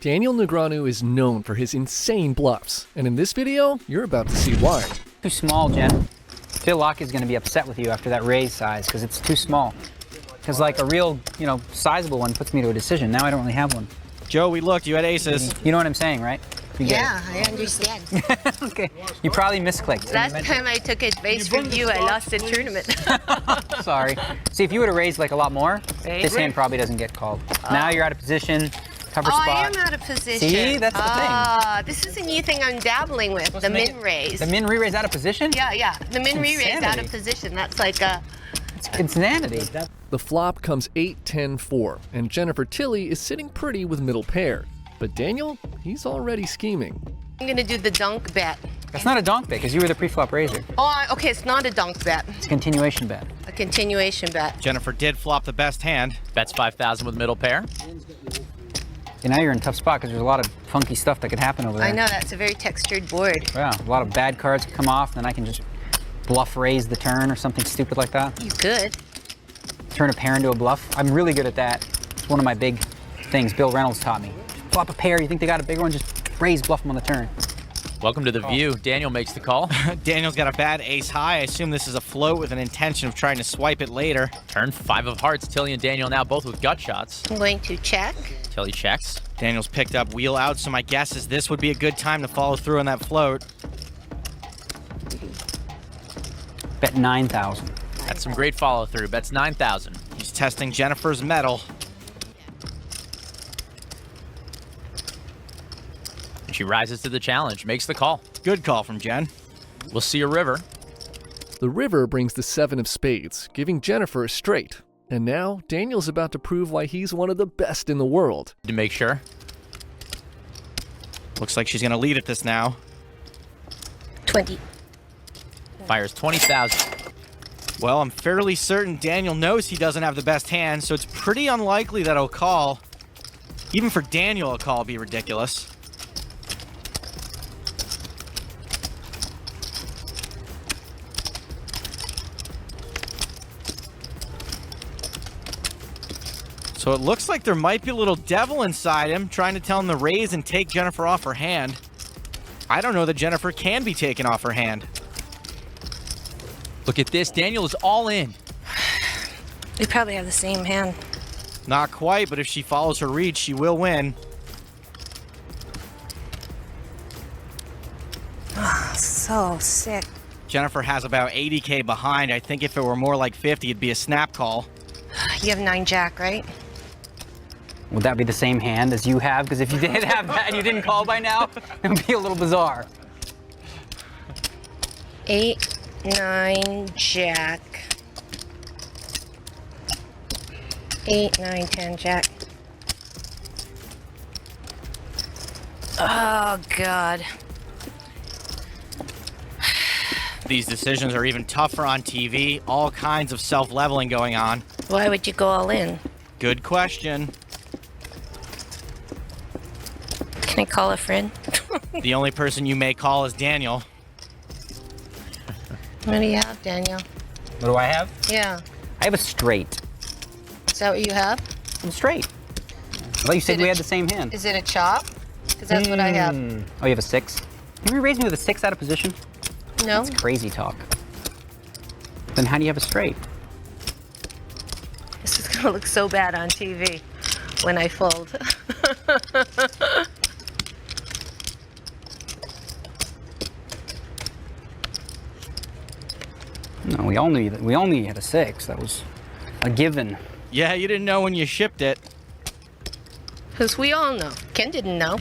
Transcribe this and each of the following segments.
Daniel Negreanu is known for his insane bluffs, and in this video, you're about to see why. Too small, Jen. Phil Locke is going to be upset with you after that raise size because it's too small. Because like a real, sizable one puts me to a decision. Now I don't really have one. Joe, we looked. You had aces. You know what I'm saying, right? Yeah, I understand. Okay. You probably misclicked. Last time I took advice from you, I lost the tournament. Sorry. See, if you would have raised like a lot more, Right. this hand probably doesn't get called. Now you're out of position. Cover spot. I am out of position. See, that's the thing. This is a new thing I'm dabbling with, the min raise. The min re-raise out of position? Yeah. The min re-raise out of insanity. position. That's like a... It's insanity. The flop comes 8-10-4, and Jennifer Tilly is sitting pretty with middle pair. But Daniel, he's already scheming. I'm going to do the dunk bet. That's not a donk bet because you were the pre-flop raiser. Oh, okay, it's not a dunk bet. It's a continuation bet. A continuation bet. Jennifer did flop the best hand. Bets 5,000 with middle pair. And now you're in a tough spot because there's a lot of funky stuff that could happen over there. I know, that's a very textured board. Yeah, a lot of bad cards could come off, then I can just bluff raise the turn or something stupid like that. You could. Turn a pair into a bluff. I'm really good at that. It's one of my big things Bill Reynolds taught me. Flop a pair, you think they got a big one, just raise, bluff them on the turn. Welcome to the view. Daniel makes the call. Daniel's got a bad ace high. I assume this is a float with an intention of trying to swipe it later. Turn 5 of hearts. Tilly and Daniel now both with gut shots. I'm going to check. Tilly checks. Daniel's picked up wheel out, so my guess is this would be a good time to follow through on that float. Bet 9,000. That's some great follow through. Bets 9,000. He's testing Jennifer's mettle. And she rises to the challenge, makes the call. Good call from Jen. We'll see a river. The river brings the 7 of spades, giving Jennifer a straight. And now, Daniel's about to prove why he's one of the best in the world. To make sure. Looks like she's going to lead at this now. 20. Fires 20,000. Well, I'm fairly certain Daniel knows he doesn't have the best hand, so it's pretty unlikely that he'll call. Even for Daniel, a call would be ridiculous. So it looks like there might be a little devil inside him trying to tell him to raise and take Jennifer off her hand. I don't know that Jennifer can be taken off her hand. Look at this. Daniel is all in. We probably have the same hand. Not quite, but if she follows her read, she will win. So sick. Jennifer has about 80K behind. I think if it were more like 50, it'd be a snap call. You have 9-jack, right? Would that be the same hand as you have? Because if you did have that and you didn't call by now, it would be a little bizarre. 8, 9, jack. 8, 9, 10, jack. Oh, God. These decisions are even tougher on TV. All kinds of self-leveling going on. Why would you go all in? Good question. Can I call a friend? The only person you may call is Daniel. What do you have, Daniel? What do I have? Yeah. I have a straight. Is that what you have? I'm straight. Well, you said Did we it- had the same hand. Is it a chop? Because that's what I have. Oh, you have a 6? You re-raised me with a 6 out of position? No? That's crazy talk. Then how do you have a straight? This is going to look so bad on TV when I fold. No, we only had a 6. That was a given. Yeah, you didn't know when you shipped it. Because we all know. Ken didn't know.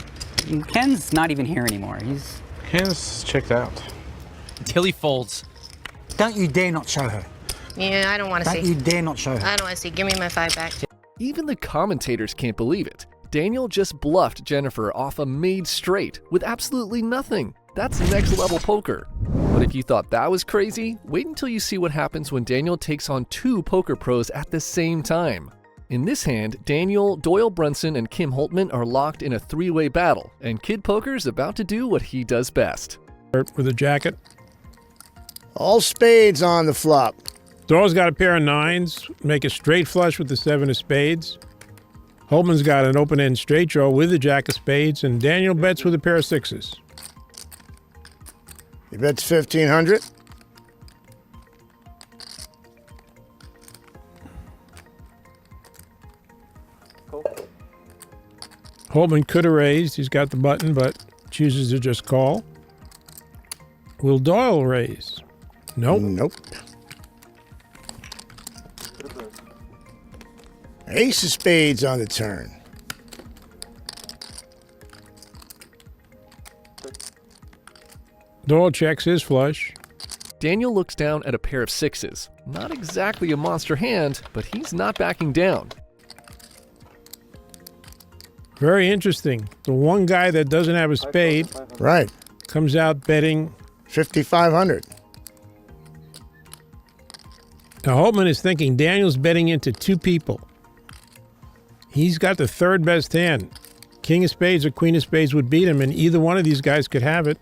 Ken's not even here anymore. He's Ken's checked out. Tilly folds. Don't you dare not show her. Yeah, I don't want to Don't see. you dare not show her. I don't want to see. Give me my 5 back. Even the commentators can't believe it. Daniel just bluffed Jennifer off a made straight with absolutely nothing. That's next level poker. But if you thought that was crazy, wait until you see what happens when Daniel takes on 2 poker pros at the same time. In this hand, Daniel, Doyle Brunson, and Kim Holtman are locked in a 3-way battle, and Kid Poker's about to do what he does best. With a jacket. All spades on the flop. Doyle's got a pair of 9s. Make a straight flush with the 7 of spades. Holtman's got an open-end straight draw with a jack of spades, and Daniel bets with a pair of sixes. He bets 1,500. Holtman could have raised. He's got the button, but chooses to just call. Will Doyle raise? Nope. Nope. Ace of spades on the turn. Doyle checks his flush. Daniel looks down at a pair of sixes. Not exactly a monster hand, but he's not backing down. Very interesting. The one guy that doesn't have a spade Right. comes out betting. 5,500. Now Holtman is thinking Daniel's betting into two people. He's got the third best hand. King of spades or queen of spades would beat him, and either one of these guys could have it.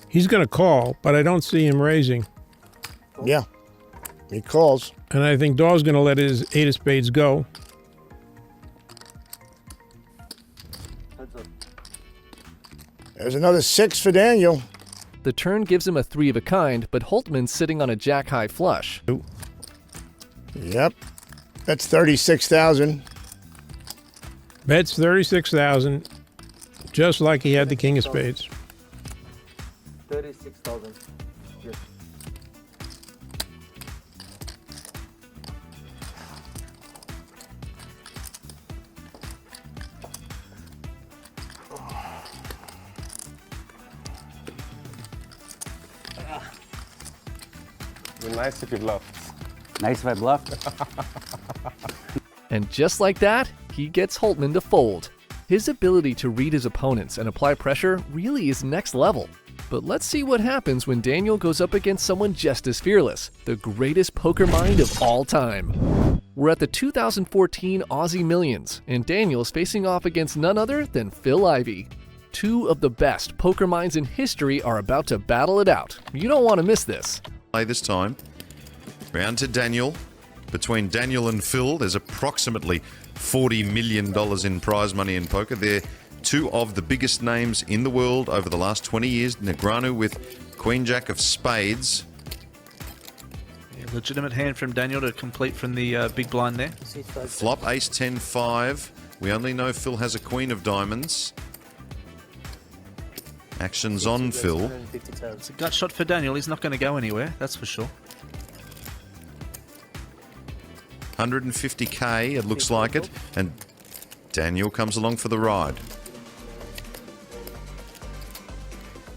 He's going to call, but I don't see him raising. Yeah. He calls. And I think Doyle's going to let his eight of spades go. There's another 6 for Daniel. The turn gives him a three of a kind, but Holtman's sitting on a jack-high flush. Yep. That's 36,000. Bets 36,000, just like he had the king of spades. 36,000. Yes. Be nice if you bluff. Nice if I bluff. And just like that, he gets Holtman to fold. His ability to read his opponents and apply pressure really is next level. But let's see what happens when Daniel goes up against someone just as fearless, the greatest poker mind of all time. We're at the 2014 Aussie Millions, and Daniel's facing off against none other than Phil Ivey. Two of the best poker minds in history are about to battle it out. You don't want to miss this. Play this time. Round to Daniel. Between Daniel and Phil, there's approximately $40 million in prize money in poker. They're two of the biggest names in the world over the last 20 years. Negreanu with Queen Jack of spades. Yeah, legitimate hand from Daniel to complete from the big blind there. Flop Ace 10-5. We only know Phil has a Queen of diamonds. Action's on Phil. It's a gut shot for Daniel. He's not going to go anywhere, that's for sure. 150k, it looks like it. And Daniel comes along for the ride.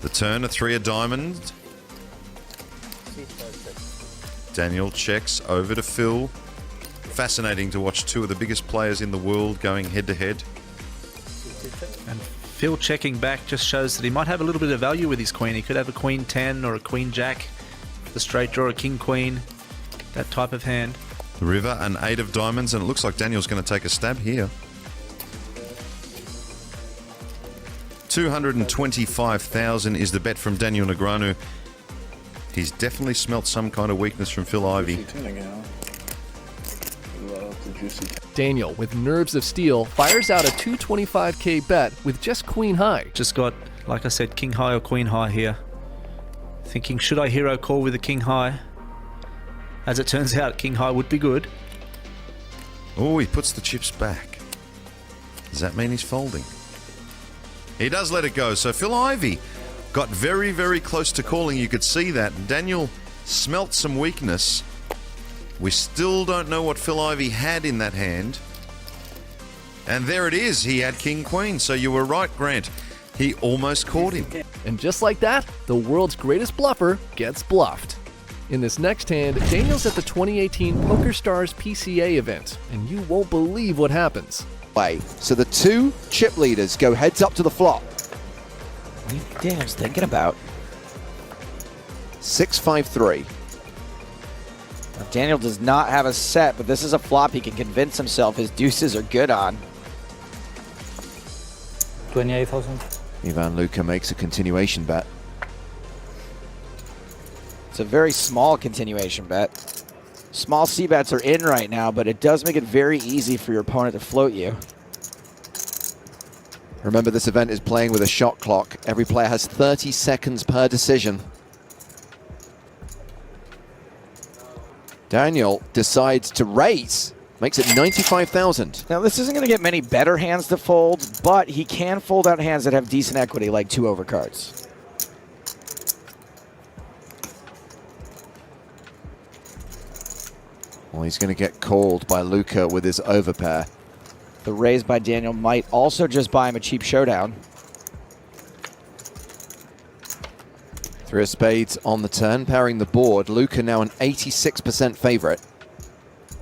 The turn, a three of diamonds. Daniel checks over to Phil. Fascinating to watch two of the biggest players in the world going head to head. And Phil checking back just shows that he might have a little bit of value with his queen. He could have a queen 10 or a queen jack, the straight draw, a king queen, that type of hand. River, an eight of diamonds, and it looks like Daniel's going to take a stab here. 225,000 is the bet from Daniel Negreanu. He's definitely smelt some kind of weakness from Phil Ivey. Daniel, with nerves of steel, fires out a 225k bet with just queen high. Just got, like I said, king high or queen high here. Thinking, should I hero call with a king high? As it turns out, king high would be good. Oh, he puts the chips back. Does that mean he's folding? He does let it go. So Phil Ivey got very, very close to calling. You could see that. Daniel smelt some weakness. We still don't know what Phil Ivey had in that hand. And there it is. He had king queen. So you were right, Grant. He almost caught him. And just like that, the world's greatest bluffer gets bluffed. In this next hand, Daniel's at the 2018 Poker Stars PCA event, and you won't believe what happens. So the two chip leaders go heads up to the flop. Daniel's thinking about 6-5-3. Now, Daniel does not have a set, but this is a flop he can convince himself his deuces are good on. 28,000. Ivan Luca makes a continuation bet. It's a very small continuation bet. Small c-bets are in right now, but it does make it very easy for your opponent to float you. Remember, this event is playing with a shot clock. Every player has 30 seconds per decision. Daniel decides to raise. Makes it 95,000. Now, this isn't going to get many better hands to fold, but he can fold out hands that have decent equity, like 2 overcards. Well, he's going to get called by Luca with his overpair. The raise by Daniel might also just buy him a cheap showdown. 3 of spades on the turn, pairing the board. Luca now an 86% favorite.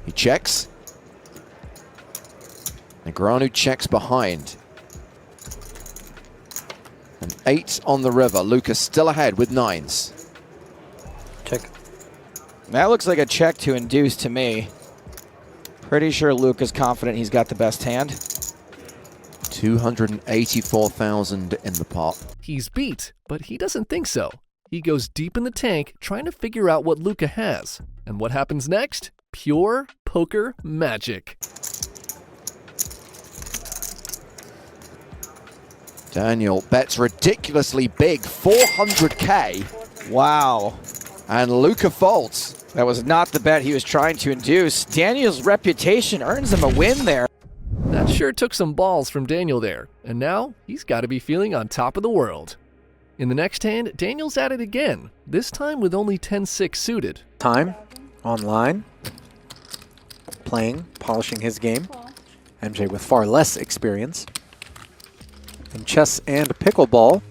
He checks. Negreanu checks behind. An 8 on the river. Luca still ahead with 9s. Check. That looks like a check to induce to me. Pretty sure Luca's confident he's got the best hand. 284,000 in the pot. He's beat, but he doesn't think so. He goes deep in the tank trying to figure out what Luca has. And what happens next? Pure poker magic. Daniel bets ridiculously big, 400K. Wow. And Luca folds. That was not the bet he was trying to induce. Daniel's reputation earns him a win there. That sure took some balls from Daniel there, and now he's got to be feeling on top of the world. In the next hand, Daniel's at it again, this time with only 10-6 suited. Time, online, playing, polishing his game. MJ with far less experience. And chess and pickleball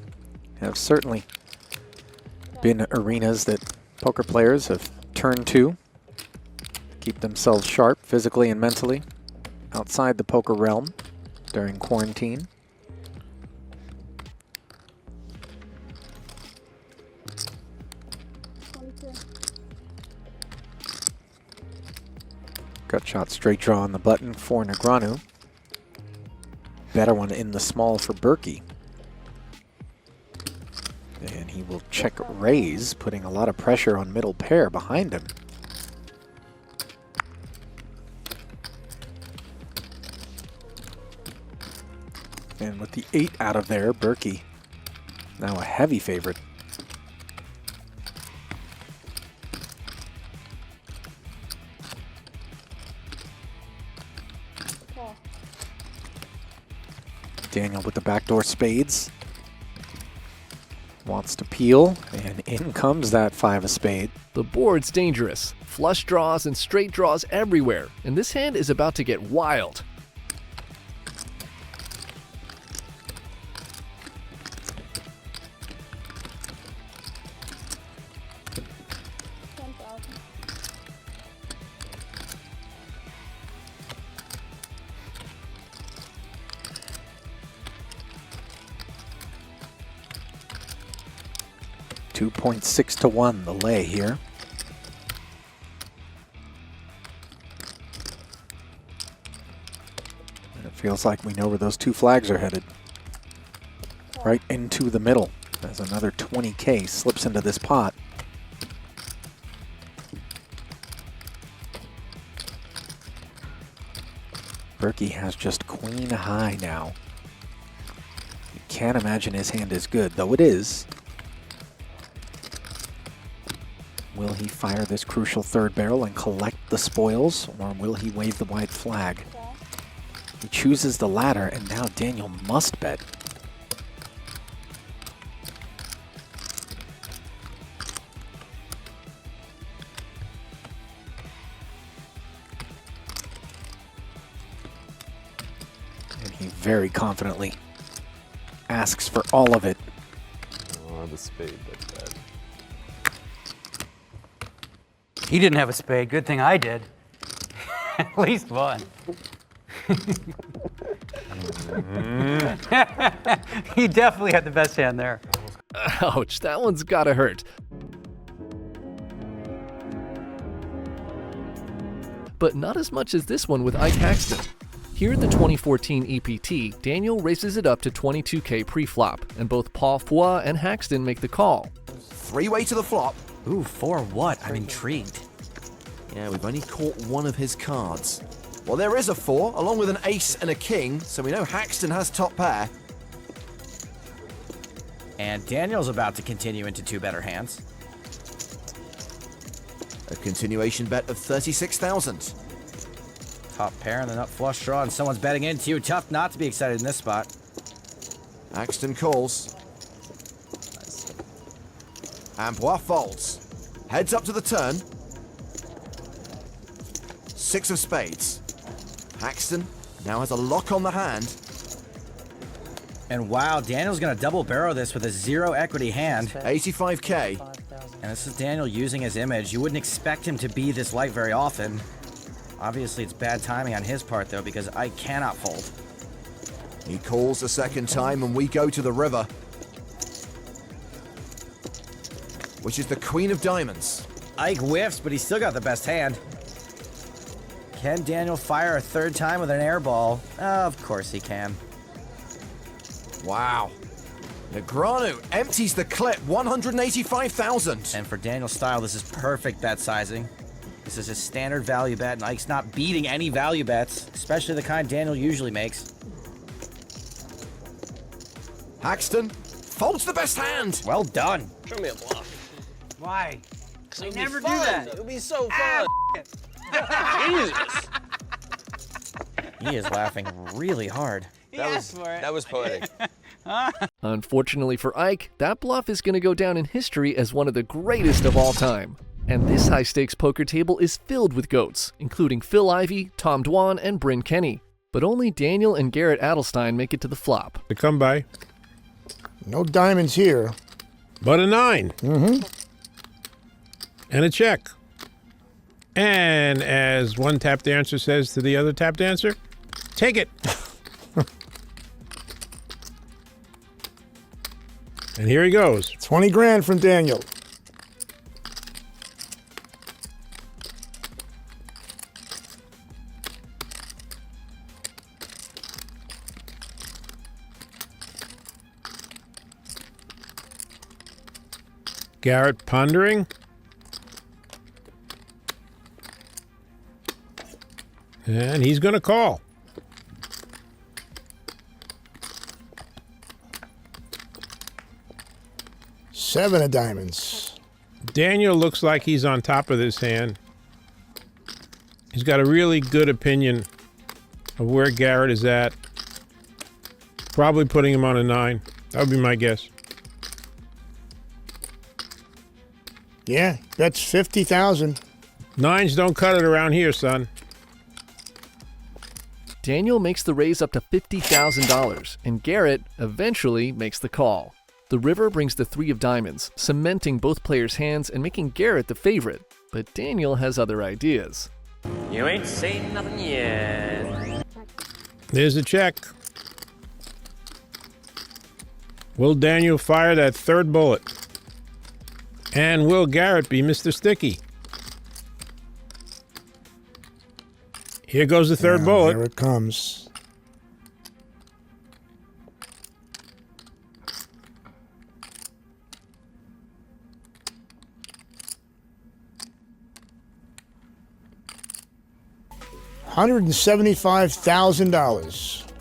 have certainly been arenas that poker players have turned to keep themselves sharp physically and mentally outside the poker realm during quarantine. Gut shot straight draw on the button for Negreanu. Better one in the small for Berkey. And he will check raise, putting a lot of pressure on middle pair behind him. And with the 8 out of there, Berkey now a heavy favorite. Daniel with the backdoor spades. Wants to peel, and in comes that 5 of spade. The board's dangerous. Flush draws and straight draws everywhere, and this hand is about to get wild. $2.6 to 1, the lay here. And it feels like we know where those 2 flags are headed. Right into the middle as another 20K slips into this pot. Berkey has just queen high now. You can't imagine his hand is good, though it is. Will he fire this crucial third barrel and collect the spoils, or will he wave the white flag? He chooses the latter, and now Daniel must bet. And he very confidently asks for all of it. Oh, the spade, that's bad. He didn't have a spade. Good thing I did. At least one. He definitely had the best hand there. Ouch, that one's gotta hurt. But not as much as this one with Ike Haxton. Here at the 2014 EPT, Daniel raises it up to 22K pre-flop, and both Paul Foy and Haxton make the call. 3-way to the flop. Ooh, for what? I'm intrigued. Yeah, we've only caught one of his cards. Well, there is a 4, along with an ace and a king, so we know Haxton has top pair. And Daniel's about to continue into 2 better hands. A continuation bet of 36,000. Top pair and the nut flush draw, and someone's betting into you. Tough not to be excited in this spot. Haxton calls. And bluff folds. Heads up to the turn. 6 of spades. Haxton now has a lock on the hand. And wow, Daniel's going to double barrel this with a 0 equity hand. 85k. And this is Daniel using his image. You wouldn't expect him to be this light very often. Obviously, it's bad timing on his part, though, because I cannot fold. He calls a second time, and we go to the river, which is the queen of diamonds. Ike whiffs, but he's still got the best hand. Can Daniel fire a 3rd time with an air ball? Of course he can. Wow. Negreanu empties the clip, 185,000. And for Daniel's style, this is perfect bet sizing. This is a standard value bet, and Ike's not beating any value bets, especially the kind Daniel usually makes. Haxton folds the best hand. Well done. Show me a bluff. Why? I never do that. It would be so fun. Jesus. He is laughing really hard. That was poetic. Unfortunately for Ike, that bluff is going to go down in history as one of the greatest of all time. And this high-stakes poker table is filled with GOATs, including Phil Ivey, Tom Dwan, and Bryn Kenny. But only Daniel and Garrett Adelstein make it to the flop. To come by. No diamonds here. But a 9. Mm-hmm. And a check. And as one tap dancer says to the other tap dancer, take it. And here he goes. 20 grand from Daniel. Garrett pondering. And he's going to call. Seven of diamonds. Daniel looks like he's on top of this hand. He's got a really good opinion of where Garrett is at. Probably putting him on a 9. That would be my guess. Yeah, that's 50,000. 9s don't cut it around here, son. Daniel makes the raise up to $50,000, and Garrett eventually makes the call. The river brings the 3 of diamonds, cementing both players' hands and making Garrett the favorite. But Daniel has other ideas. You ain't saying nothing yet. There's a check. Will Daniel fire that 3rd bullet? And will Garrett be Mr. Sticky? Here goes the 3rd bullet. Here it comes. $175,000.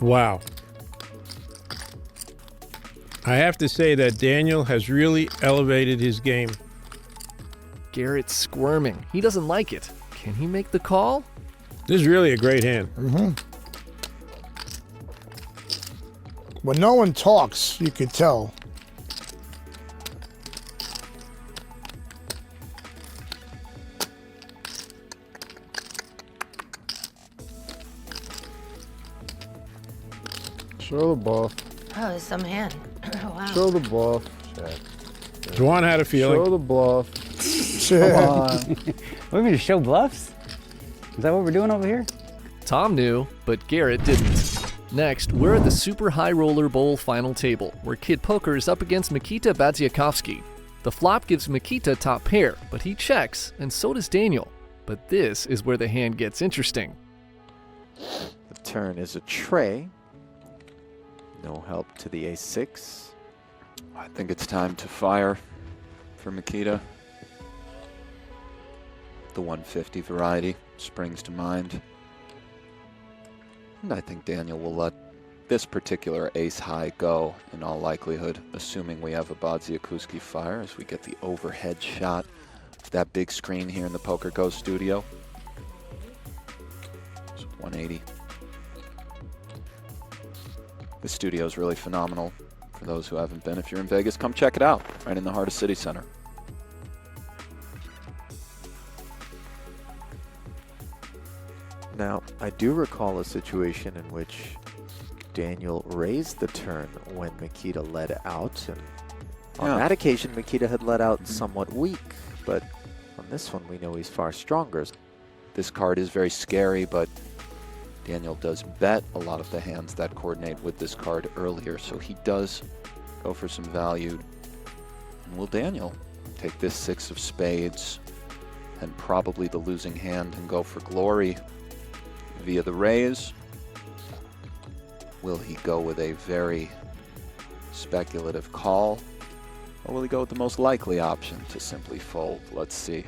Wow. I have to say that Daniel has really elevated his game. Garrett's squirming. He doesn't like it. Can he make the call? This is really a great hand. Mm-hmm. When no one talks, you could tell. Show the bluff. Oh, there's some hand. Oh, wow. Show the bluff. Check. Juan had a feeling. Show the bluff. Come on. We're going to show bluffs? Is that what we're doing over here? Tom knew, but Garrett didn't. Next, we're at the Super High Roller Bowl final table, where Kid Poker is up against Mikita Badziakovsky. The flop gives Mikita top pair, but he checks, and so does Daniel. But this is where the hand gets interesting. The turn is a tray. No help to the ace-6. I think it's time to fire for Mikita. the 150 variety springs to mind. And I think Daniel will let this particular ace high go in all likelihood, assuming we have a Badziakuski fire as we get the overhead shot of that big screen here in the Poker Go studio. It's 180. The studio is really phenomenal. For those who haven't been, if you're in Vegas, come check it out, right in the heart of City Center. Now, I do recall a situation in which Daniel raised the turn when Mikita led out, and on that occasion, Mikita had led out somewhat weak, but on this one, we know he's far stronger. This card is very scary, but Daniel does bet a lot of the hands that coordinate with this card earlier, so he does go for some value. And will Daniel take this 6 of spades and probably the losing hand and go for glory via the raise? Will he go with a very speculative call, or will he go with the most likely option to simply fold? Let's see.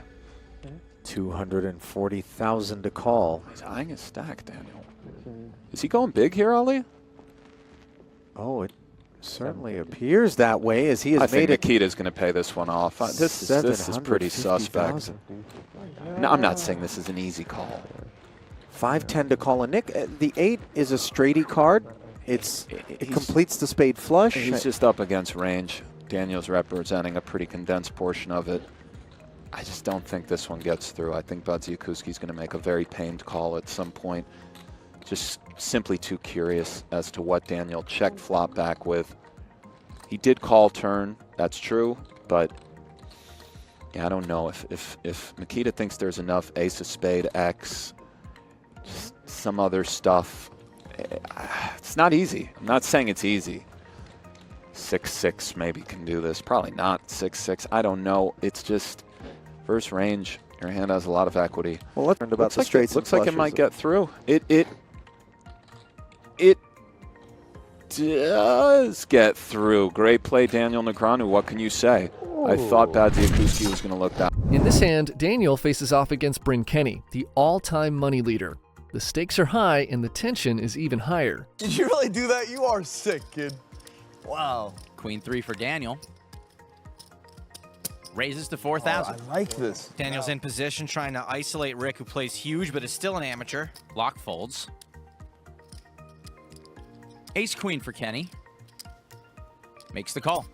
240,000 to call. He's eyeing his stack, Daniel. Is he going big here, Ali? Oh, it certainly appears that way, as he has made made it. Nikita's going to to pay this one off. This is pretty suspect. No, I'm not saying this is an easy call. 5-10 to call a Nick. The 8 is a straighty card. It completes the spade flush. He's just up against range. Daniel's representing a pretty condensed portion of it. I just don't think this one gets through. I think Badziakuski's going to make a very pained call at some point. Just simply too curious as to what Daniel checked flop back with. He did call turn, that's true, but yeah, I don't know. If Mikita thinks there's enough ace of spade, X, just some other stuff, it's not easy. I'm not saying it's easy. 6-6 maybe can do this. Probably not 6-6. I don't know. It's just first range. Your hand has a lot of equity. Well, let's learn about the straights. Looks like it might get through. It does get through. Great play, Daniel Negreanu. What can you say? I thought Badziakuski was going to look that. In this hand, Daniel faces off against Bryn Kenny, the all-time money leader. The stakes are high and the tension is even higher. Did you really do that? You are sick, kid. Wow. Queen 3 for Daniel. Raises to 4,000. I like this. Daniel's in position trying to isolate Rick, who plays huge but is still an amateur. Block folds. Ace Queen for Kenny. Makes the call.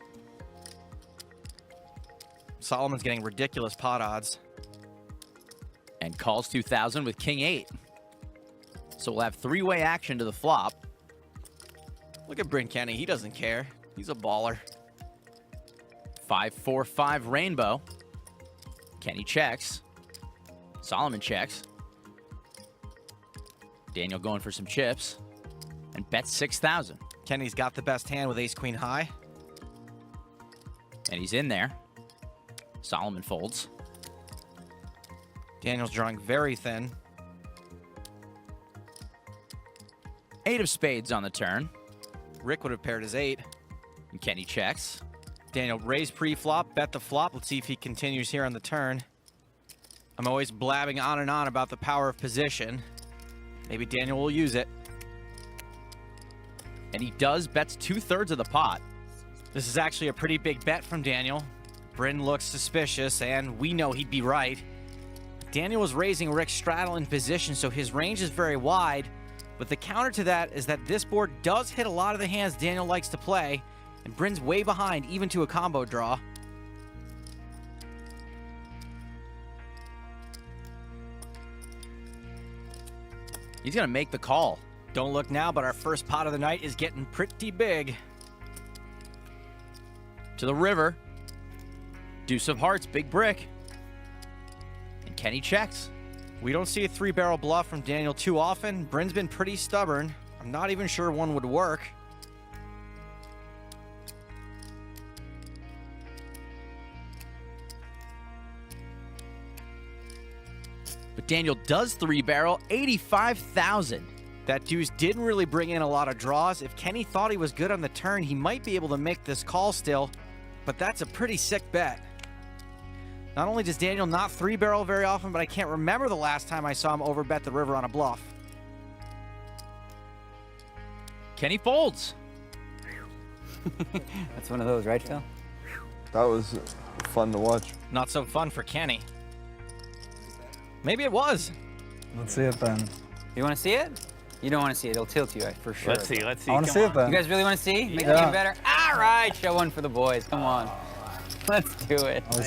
Solomon's getting ridiculous pot odds. And calls 2,000 with King 8. So we'll have three-way action to the flop. Look at Bryn Kenny. He doesn't care. He's a baller. 5-4-5 rainbow. Kenny checks. Solomon checks. Daniel going for some chips. And bets 6,000. Kenny's got the best hand with ace queen high. And he's in there. Solomon folds. Daniel's drawing very thin. 8 of spades on the turn. Rick would have paired his 8. And Kenny checks. Daniel raised pre-flop, bet the flop. Let's see if he continues here on the turn. I'm always blabbing on and on about the power of position. Maybe Daniel will use it. And he does, bets 2/3 of the pot. This is actually a pretty big bet from Daniel. Bryn looks suspicious, and we know he'd be right. Daniel was raising Rick straddle in position, so his range is very wide. But the counter to that is that this board does hit a lot of the hands Daniel likes to play, and Bryn's way behind, even to a combo draw. He's going to make the call. Don't look now, but our first pot of the night is getting pretty big. To the river. Deuce of hearts, big brick. And Kenny checks. We don't see a 3-barrel bluff from Daniel too often. Bryn's been pretty stubborn. I'm not even sure one would work. But Daniel does 3-barrel, 85,000. That deuce didn't really bring in a lot of draws. If Kenny thought he was good on the turn, he might be able to make this call still, but that's a pretty sick bet. Not only does Daniel not 3-barrel very often, but I can't remember the last time I saw him overbet the river on a bluff. Kenny folds. That's one of those, right, Phil? That was fun to watch. Not so fun for Kenny. Maybe it was. Let's see it then. You want to see it? You don't want to see it. It'll tilt you, for sure. Let's see. I want to see it then. You guys really want to see? Make the game better? All right, show one for the boys. Come on. Let's do it. What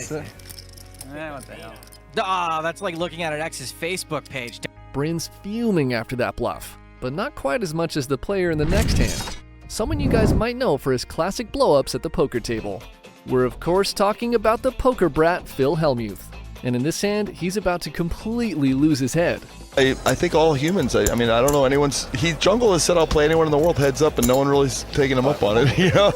the hell? Ah, that's like looking at an ex's Facebook page. Bryn's fuming after that bluff, but not quite as much as the player in the next hand. Someone you guys might know for his classic blow-ups at the poker table. We're of course talking about the poker brat Phil Helmuth. And in this hand, he's about to completely lose his head. I think all humans, I mean, I don't know anyone's, Jungle has said I'll play anyone in the world heads up and no one really's taking him up on it, you know?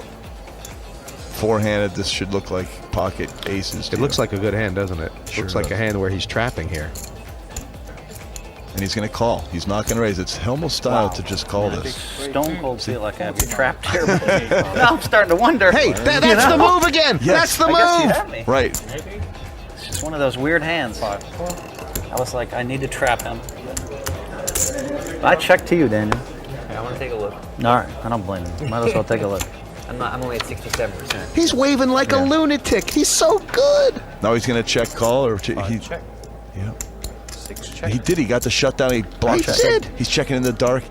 Four-handed, this should look like pocket aces. It looks like a good hand, doesn't it? Sure looks like does. a hand where he's trapping here. And he's going to call. He's not going to raise. It's Helmuth's style to just call this. Stone cold feel like I have you trapped here. Now I'm starting to wonder. Hey, that's the move again. Yes. That's the I guess you move. have me. Right. Maybe. It's just one of those weird hands. I was like, I need to trap him. I check to you, Daniel. I want to take a look. All right, I don't blame you. Might as well take a look. I'm only at 67%. He's waving like a lunatic. He's so good. Now he's going to check call or Check. Yeah. 6 check. He did. He got the shutdown. He blocked He it. did. He's checking in the dark.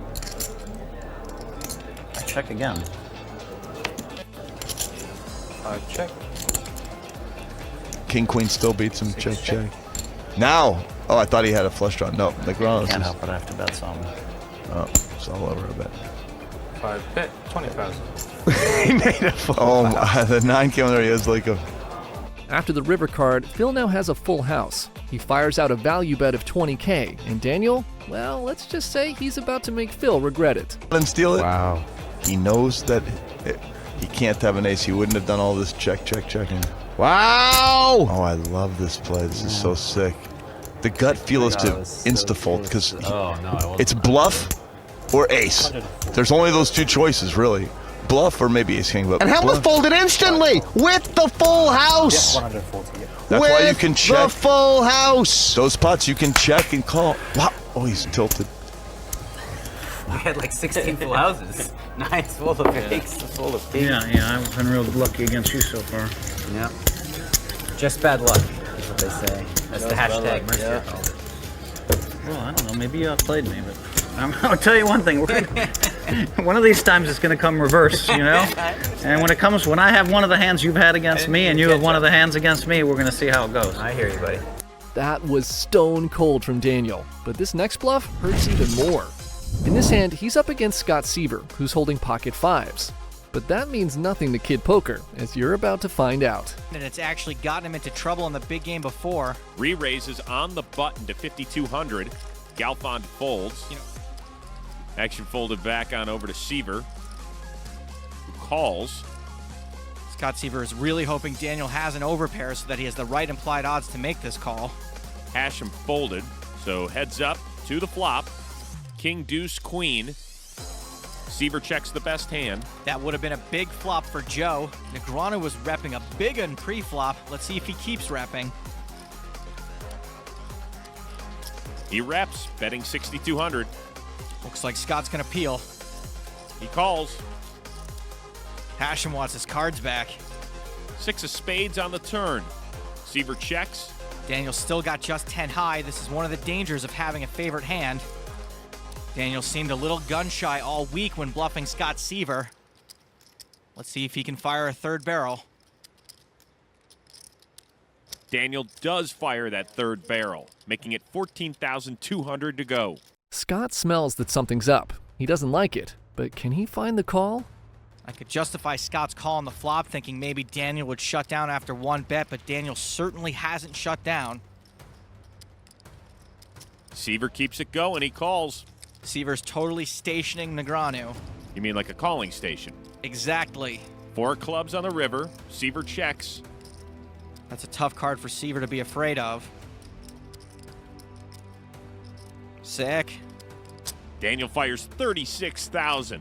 I check again. Check. King Queen still beats him. Check. Now. Oh, I thought he had a flush draw. No, Negreanu. Can't help it. I have to bet some. Oh, it's all over a bet. 5 bet, 20,000. He made a full. Oh, the 9 came there. He has like a. After the river card, Phil now has a full house. He fires out a value bet of 20K, and Daniel, well, let's just say he's about to make Phil regret it. And steal it. Wow. He knows that he can't have an ace. He wouldn't have done all this checking. Wow. Oh, I love this play. This is so sick. The gut feel is to insta-fold because it's bluff or ace. There's only those two choices, really. Bluff or maybe ace king. But And Helmuth folded instantly with the full house. Yeah, 140. That's why you can check. The full house. Those pots you can check and call. Wow. Oh, he's tilted. I had like 16 full houses. Nice, full of fakes, full of fakes. Yeah, I've been real lucky against you so far. Yeah. Just bad luck, is what they say. That's the hashtag Mercier called it. Well, I don't know. Maybe you outplayed me, but I'll tell you one thing. One of these times it's going to come reverse, you know? And when I have one of the hands you've had against me and you have one of the hands against me, we're going to see how it goes. I hear you, buddy. That was stone cold from Daniel, but this next bluff hurts even more. In this hand, he's up against Scott Siver, who's holding pocket fives. But that means nothing to Kid Poker, as you're about to find out. And it's actually gotten him into trouble in the big game before. Re-raises on the button to 5,200. Galfond folds. Action folded back on over to Siver, who calls. Scott Siver is really hoping Daniel has an overpair so that he has the right implied odds to make this call. Hashem folded, so heads up to the flop. King, deuce, queen. Siver checks the best hand. That would have been a big flop for Joe. Negreanu was repping a big un pre-flop. Let's see if he keeps repping. He reps, betting 6,200. Looks like Scott's gonna peel. He calls. Hashem wants his cards back. 6 of spades on the turn. Siver checks. Daniel still got just 10 high. This is one of the dangers of having a favorite hand. Daniel seemed a little gun-shy all week when bluffing Scott Siver. Let's see if he can fire a third barrel. Daniel does fire that third barrel, making it 14,200 to go. Scott smells that something's up. He doesn't like it, but can he find the call? I could justify Scott's call on the flop, thinking maybe Daniel would shut down after one bet, but Daniel certainly hasn't shut down. Siver keeps it going. He calls. Siver's totally stationing Negreanu. You mean like a calling station? Exactly. 4 clubs on the river. Siver checks. That's a tough card for Siver to be afraid of. Sick. Daniel fires 36,000.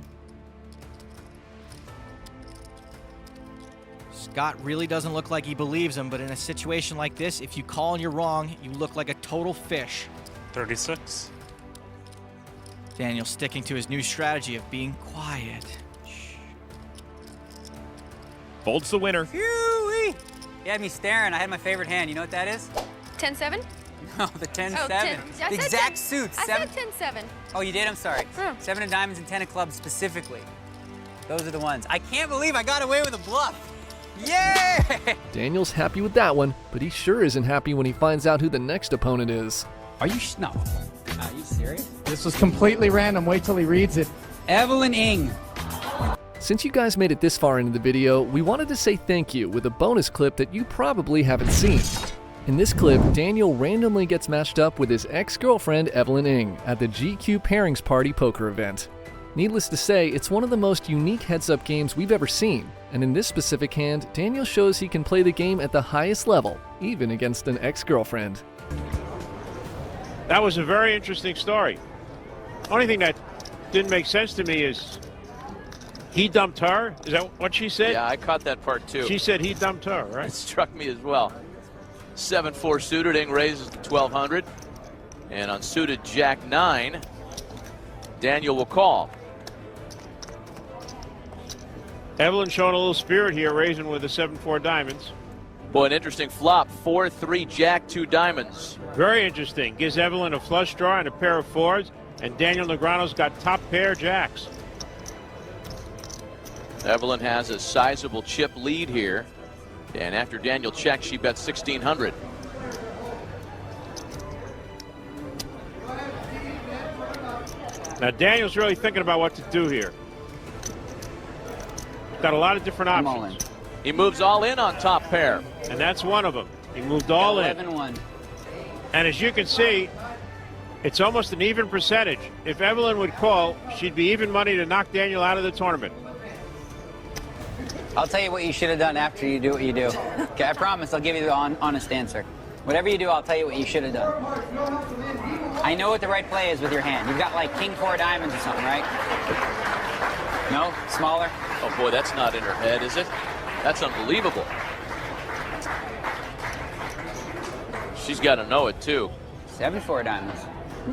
Scott really doesn't look like he believes him, but in a situation like this, if you call and you're wrong, you look like a total fish. 36. Daniel sticking to his new strategy of being quiet. Folds the winner. Phew-wee. He had me staring. I had my favorite hand. You know what that is? 10-7? No, the 10-7. Oh, 10. The exact suit. I said 10-7. Oh, you did? I'm sorry. 7 of diamonds and 10 of clubs specifically. Those are the ones. I can't believe I got away with a bluff. Yay! Daniel's happy with that one, but he sure isn't happy when he finds out who the next opponent is. Are you no? Are you serious? This was completely random. Wait till he reads it. Evelyn Ing. Since you guys made it this far into the video, we wanted to say thank you with a bonus clip that you probably haven't seen. In this clip, Daniel randomly gets matched up with his ex-girlfriend Evelyn Ing at the GQ Pairings Party poker event. Needless to say, it's one of the most unique heads-up games we've ever seen, and in this specific hand, Daniel shows he can play the game at the highest level, even against an ex-girlfriend. That was a very interesting story. Only thing that didn't make sense to me is he dumped her? Is that what she said? Yeah, I caught that part too. She said he dumped her, right? It struck me as well. 7-4 suited, Ing raises to 1200. And on suited Jack 9, Daniel will call. Evelyn showing a little spirit here, raising with the 7-4 diamonds. Boy, an interesting flop. 4-3 Jack, 2 diamonds. Very interesting. Gives Evelyn a flush draw and a pair of fours, and Daniel Negreanu's got top pair jacks. Evelyn has a sizable chip lead here. And after Daniel checks, she bets 1,600. Now Daniel's really thinking about what to do here. Got a lot of different options. He moves all in on top pair. And that's one of them. He moved all in. 11-1. And as you can see, it's almost an even percentage. If Evelyn would call, she'd be even money to knock Daniel out of the tournament. I'll tell you what you should have done after you do what you do. Okay, I promise I'll give you the honest answer. Whatever you do, I'll tell you what you should have done. I know what the right play is with your hand. You've got like king 4 diamonds or something, right? No? Smaller? Oh boy, that's not in her head, is it? That's unbelievable. She's got to know it too. 7-4 diamonds.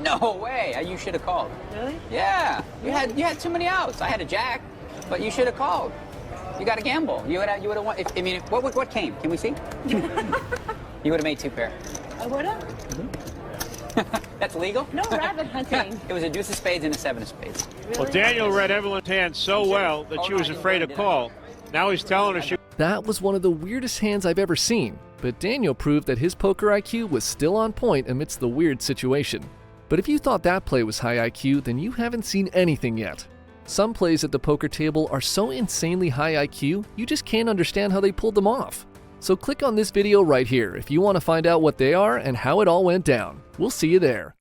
No way! You should have called. Really? Yeah. You had too many outs. I had a jack, but you should have called. You got to gamble. You would have won. I mean, what came? Can we see? You would have made 2 pair. I would have? That's legal? No rabbit hunting. It was a deuce of spades and a 7 of spades. Really? Well, Daniel read Evelyn's hand so well that she was afraid to call. Now he's telling her she... That was one of the weirdest hands I've ever seen, but Daniel proved that his poker IQ was still on point amidst the weird situation. But if you thought that play was high IQ, then you haven't seen anything yet. Some plays at the poker table are so insanely high IQ, you just can't understand how they pulled them off. So click on this video right here if you want to find out what they are and how it all went down. We'll see you there.